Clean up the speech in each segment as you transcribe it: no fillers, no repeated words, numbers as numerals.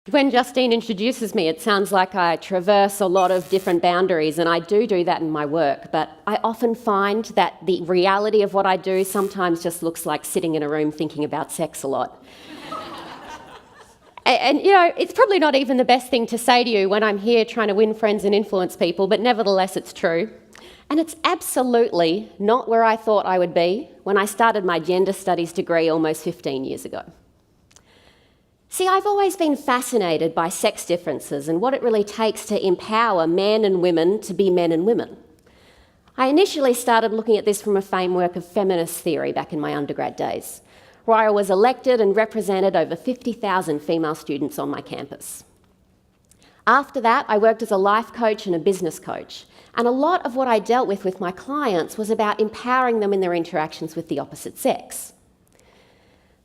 When Justine introduces me, it sounds like I traverse a lot of different boundaries, and I do that in my work, but I often find that the reality of what I do sometimes just looks like sitting in a room thinking about sex a lot. And, you know, it's probably not even the best thing to say to you when I'm here trying to win friends and influence people, but nevertheless it's true. And it's absolutely not where I thought I would be when I started my gender studies degree almost 15 years ago. See, I've always been fascinated by sex differences and what it really takes to empower men and women to be men and women. I initially started looking at this from a framework of feminist theory back in my undergrad days, where I was elected and represented over 50,000 female students on my campus. After that, I worked as a life coach and a business coach, and a lot of what I dealt with my clients was about empowering them in their interactions with the opposite sex.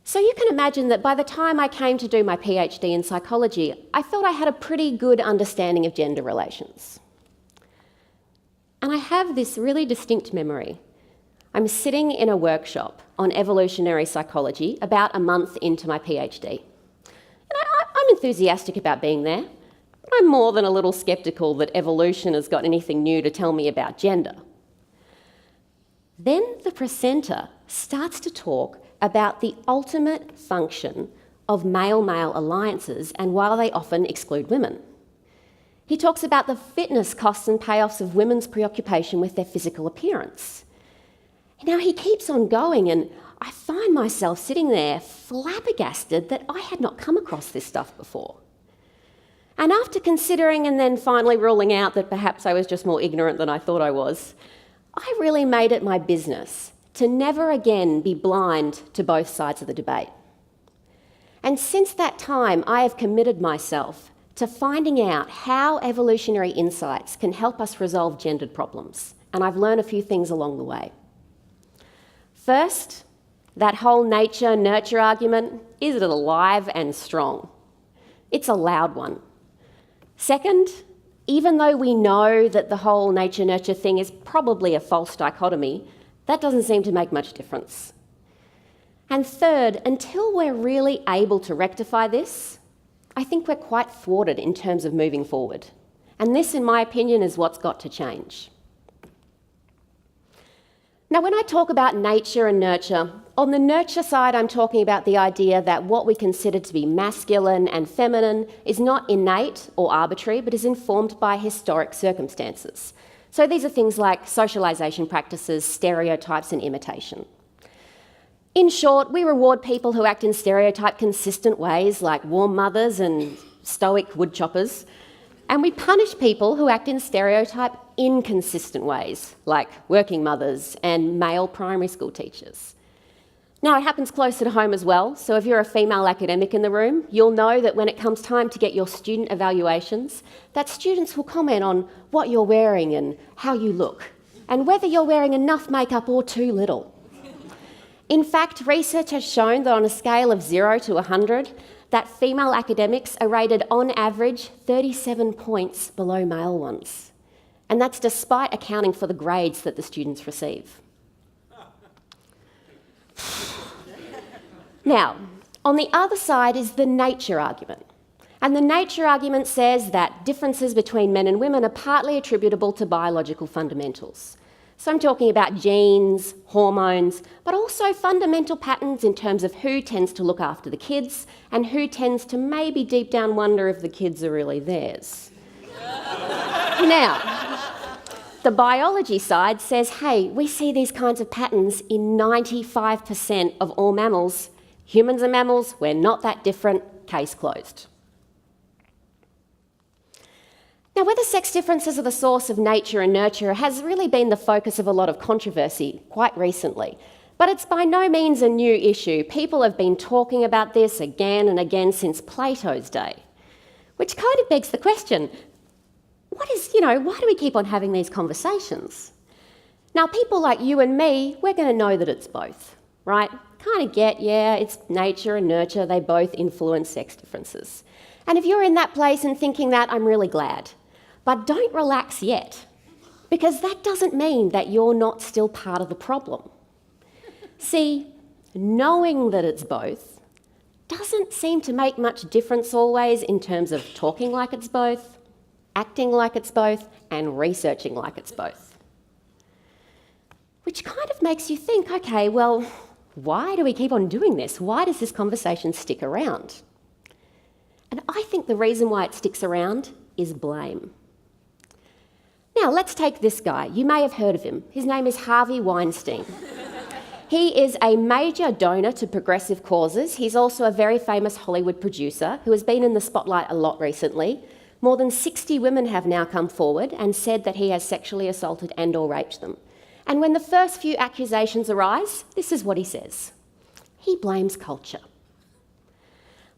So you can imagine that by the time I came to do my PhD in psychology, I felt I had a pretty good understanding of gender relations. And I have this really distinct memory. I'm sitting in a workshop on evolutionary psychology about a month into my PhD. And I'm enthusiastic about being there, but I'm more than a little sceptical that evolution has got anything new to tell me about gender. Then the presenter starts to talk about the ultimate function of male-male alliances and why they often exclude women. He talks about the fitness costs and payoffs of women's preoccupation with their physical appearance. Now he keeps on going, and I find myself sitting there flabbergasted that I had not come across this stuff before. And after considering and then finally ruling out that perhaps I was just more ignorant than I thought I was, I really made it my business to never again be blind to both sides of the debate. And since that time, I have committed myself to finding out how evolutionary insights can help us resolve gendered problems, and I've learned a few things along the way. First, that whole nature-nurture argument is alive and strong. It's a loud one. Second, even though we know that the whole nature-nurture thing is probably a false dichotomy, that doesn't seem to make much difference. And third, until we're really able to rectify this, I think we're quite thwarted in terms of moving forward. And this, in my opinion, is what's got to change. Now, when I talk about nature and nurture, on the nurture side, I'm talking about the idea that what we consider to be masculine and feminine is not innate or arbitrary, but is informed by historic circumstances. So these are things like socialization practices, stereotypes, and imitation. In short, we reward people who act in stereotype-consistent ways, like warm mothers and stoic woodchoppers, and we punish people who act in stereotype-inconsistent ways, like working mothers and male primary school teachers. Now, it happens closer to home as well, so if you're a female academic in the room, you'll know that when it comes time to get your student evaluations, that students will comment on what you're wearing and how you look, and whether you're wearing enough makeup or too little. In fact, research has shown that on a scale of 0 to 100, that female academics are rated on average 37 points below male ones. And that's despite accounting for the grades that the students receive. Now, on the other side is the nature argument. And the nature argument says that differences between men and women are partly attributable to biological fundamentals. So I'm talking about genes, hormones, but also fundamental patterns in terms of who tends to look after the kids and who tends to maybe deep down wonder if the kids are really theirs. Now, the biology side says, hey, we see these kinds of patterns in 95% of all mammals. Humans are mammals, we're not that different, case closed. Now, whether sex differences are the source of nature and nurture has really been the focus of a lot of controversy quite recently. But it's by no means a new issue. People have been talking about this again and again since Plato's day. Which kind of begs the question, why do we keep on having these conversations? Now, people like you and me, we're going to know that it's both, right? Kind of get, yeah, it's nature and nurture, they both influence sex differences. And if you're in that place and thinking that, I'm really glad. But don't relax yet, because that doesn't mean that you're not still part of the problem. See, knowing that it's both doesn't seem to make much difference always in terms of talking like it's both, acting like it's both, and researching like it's both. Which kind of makes you think, okay, well, why do we keep on doing this? Why does this conversation stick around? And I think the reason why it sticks around is blame. Now, let's take this guy. You may have heard of him. His name is Harvey Weinstein. He is a major donor to progressive causes. He's also a very famous Hollywood producer who has been in the spotlight a lot recently. More than 60 women have now come forward and said that he has sexually assaulted and/or raped them. And when the first few accusations arise, this is what he says. He blames culture.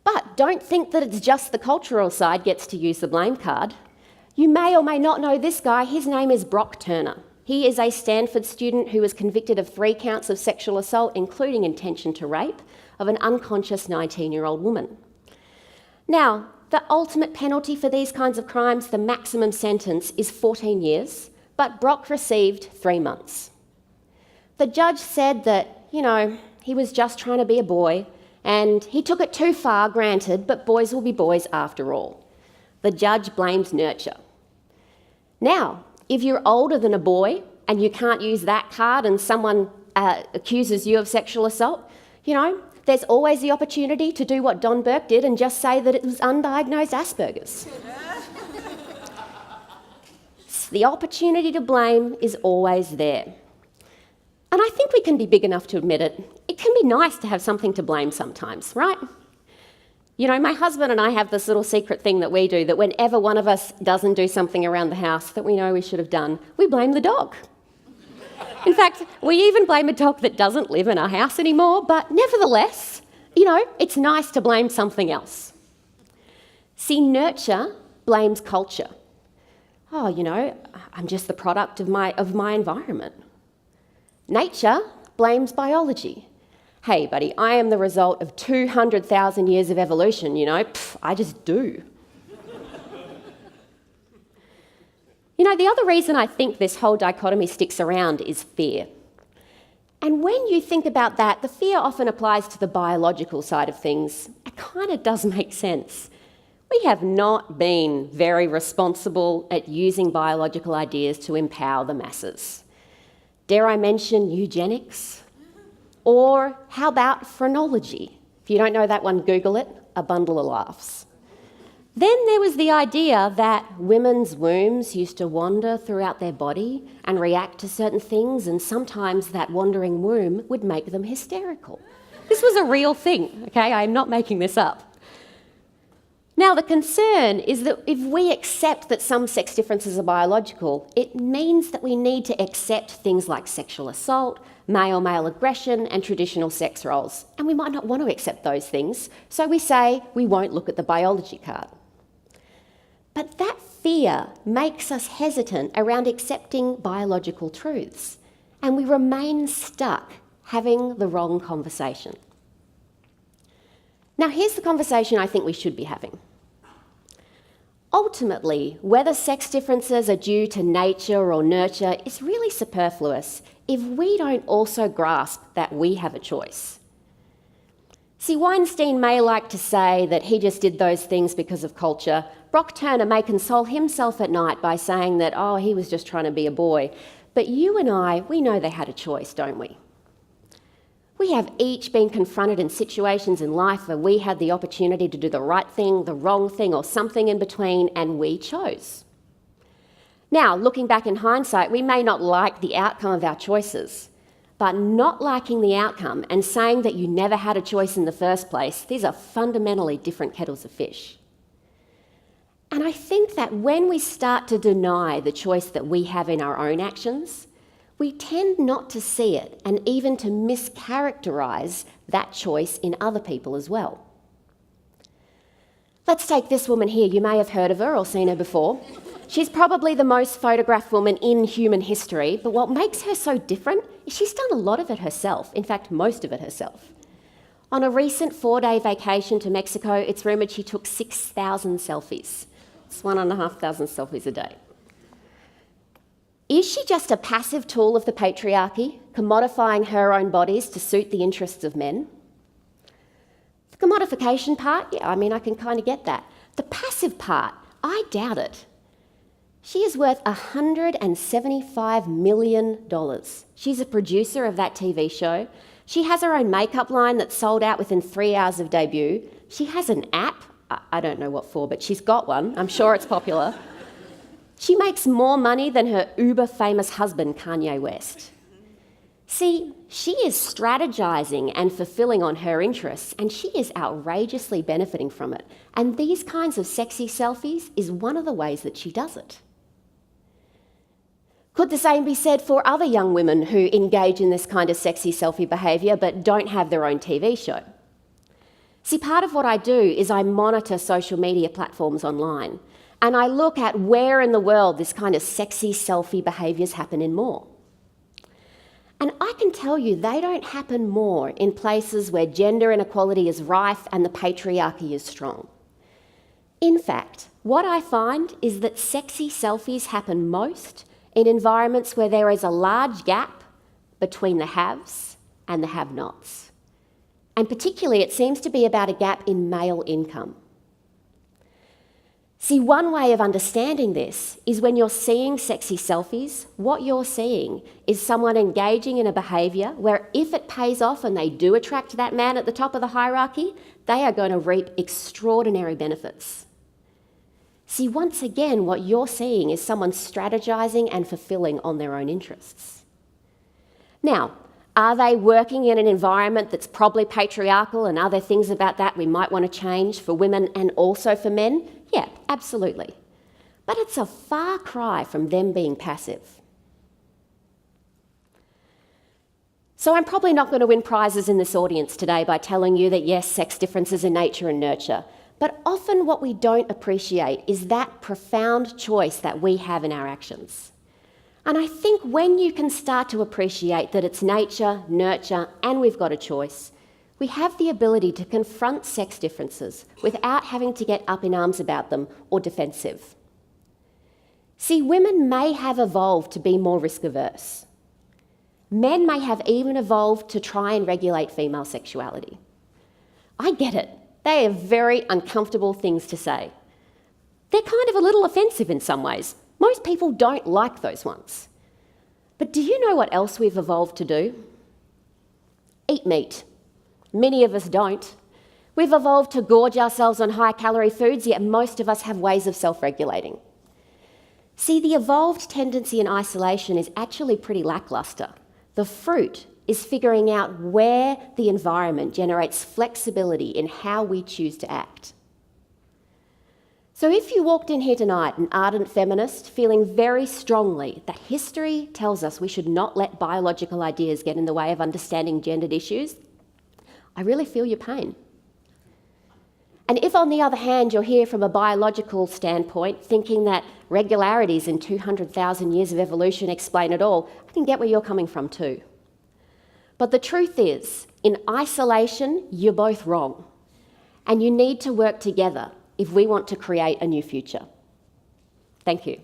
But don't think that it's just the cultural side gets to use the blame card. You may or may not know this guy. His name is Brock Turner. He is a Stanford student who was convicted of 3 counts of sexual assault, including intention to rape, of an unconscious 19-year-old woman. Now, the ultimate penalty for these kinds of crimes, the maximum sentence, is 14 years, but Brock received 3 months. The judge said that, he was just trying to be a boy, and he took it too far, granted, but boys will be boys after all. The judge blames nurture. Now, if you're older than a boy and you can't use that card and someone accuses you of sexual assault, there's always the opportunity to do what Don Burke did and just say that it was undiagnosed Asperger's. The opportunity to blame is always there. And I think we can be big enough to admit it. It can be nice to have something to blame sometimes, right? My husband and I have this little secret thing that we do, that whenever one of us doesn't do something around the house that we know we should have done, we blame the dog. In fact, we even blame a dog that doesn't live in our house anymore, but nevertheless, it's nice to blame something else. See, nurture blames culture. Oh, I'm just the product of my environment. Nature blames biology. Hey, buddy, I am the result of 200,000 years of evolution, I just do. The other reason I think this whole dichotomy sticks around is fear. And when you think about that, the fear often applies to the biological side of things. It kind of does make sense. We have not been very responsible at using biological ideas to empower the masses. Dare I mention eugenics? Or how about phrenology? If you don't know that one, Google it, a bundle of laughs. Then there was the idea that women's wombs used to wander throughout their body and react to certain things, and sometimes that wandering womb would make them hysterical. This was a real thing, okay? I'm not making this up. Now, the concern is that if we accept that some sex differences are biological, it means that we need to accept things like sexual assault, male-male aggression, and traditional sex roles. And we might not want to accept those things, so we say we won't look at the biology card. But that fear makes us hesitant around accepting biological truths, and we remain stuck having the wrong conversation. Now, here's the conversation I think we should be having. Ultimately, whether sex differences are due to nature or nurture is really superfluous if we don't also grasp that we have a choice. See, Weinstein may like to say that he just did those things because of culture. Brock Turner may console himself at night by saying that, he was just trying to be a boy. But you and I, we know they had a choice, don't we? We have each been confronted in situations in life where we had the opportunity to do the right thing, the wrong thing, or something in between, and we chose. Now, looking back in hindsight, we may not like the outcome of our choices, but not liking the outcome and saying that you never had a choice in the first place, these are fundamentally different kettles of fish. And I think that when we start to deny the choice that we have in our own actions, we tend not to see it and even to mischaracterise that choice in other people as well. Let's take this woman here. You may have heard of her or seen her before. She's probably the most photographed woman in human history, but what makes her so different is she's done a lot of it herself, in fact, most of it herself. On a recent 4-day vacation to Mexico, it's rumoured she took 6,000 selfies. It's 1,500 selfies a day. Is she just a passive tool of the patriarchy, commodifying her own bodies to suit the interests of men? The commodification part, yeah, I mean, I can kind of get that. The passive part, I doubt it. She is worth $175 million. She's a producer of that TV show. She has her own makeup line that's sold out within 3 hours of debut. She has an app. I don't know what for, but she's got one. I'm sure it's popular. She makes more money than her uber-famous husband, Kanye West. See, she is strategizing and fulfilling on her interests, and she is outrageously benefiting from it. And these kinds of sexy selfies is one of the ways that she does it. Could the same be said for other young women who engage in this kind of sexy selfie behaviour but don't have their own TV show? See, part of what I do is I monitor social media platforms online, and I look at where in the world this kind of sexy selfie behaviours happen in more. And I can tell you they don't happen more in places where gender inequality is rife and the patriarchy is strong. In fact, what I find is that sexy selfies happen most in environments where there is a large gap between the haves and the have-nots. And particularly, it seems to be about a gap in male income. See, one way of understanding this is when you're seeing sexy selfies, what you're seeing is someone engaging in a behaviour where if it pays off and they do attract that man at the top of the hierarchy, they are going to reap extraordinary benefits. See, once again, what you're seeing is someone strategizing and fulfilling on their own interests. Now, are they working in an environment that's probably patriarchal, and are there things about that we might want to change for women and also for men? Yeah, absolutely. But it's a far cry from them being passive. So I'm probably not going to win prizes in this audience today by telling you that yes, sex differences in nature and nurture. But often what we don't appreciate is that profound choice that we have in our actions. And I think when you can start to appreciate that it's nature, nurture, and we've got a choice, we have the ability to confront sex differences without having to get up in arms about them or defensive. See, women may have evolved to be more risk-averse. Men may have even evolved to try and regulate female sexuality. I get it. They are very uncomfortable things to say. They're kind of a little offensive in some ways. Most people don't like those ones. But do you know what else we've evolved to do? Eat meat. Many of us don't. We've evolved to gorge ourselves on high-calorie foods, yet most of us have ways of self-regulating. See, the evolved tendency in isolation is actually pretty lacklustre. The fruit is figuring out where the environment generates flexibility in how we choose to act. So if you walked in here tonight an ardent feminist, feeling very strongly that history tells us we should not let biological ideas get in the way of understanding gendered issues, I really feel your pain. And if, on the other hand, you're here from a biological standpoint, thinking that regularities in 200,000 years of evolution explain it all, I can get where you're coming from too. But the truth is, in isolation, you're both wrong. And you need to work together if we want to create a new future. Thank you.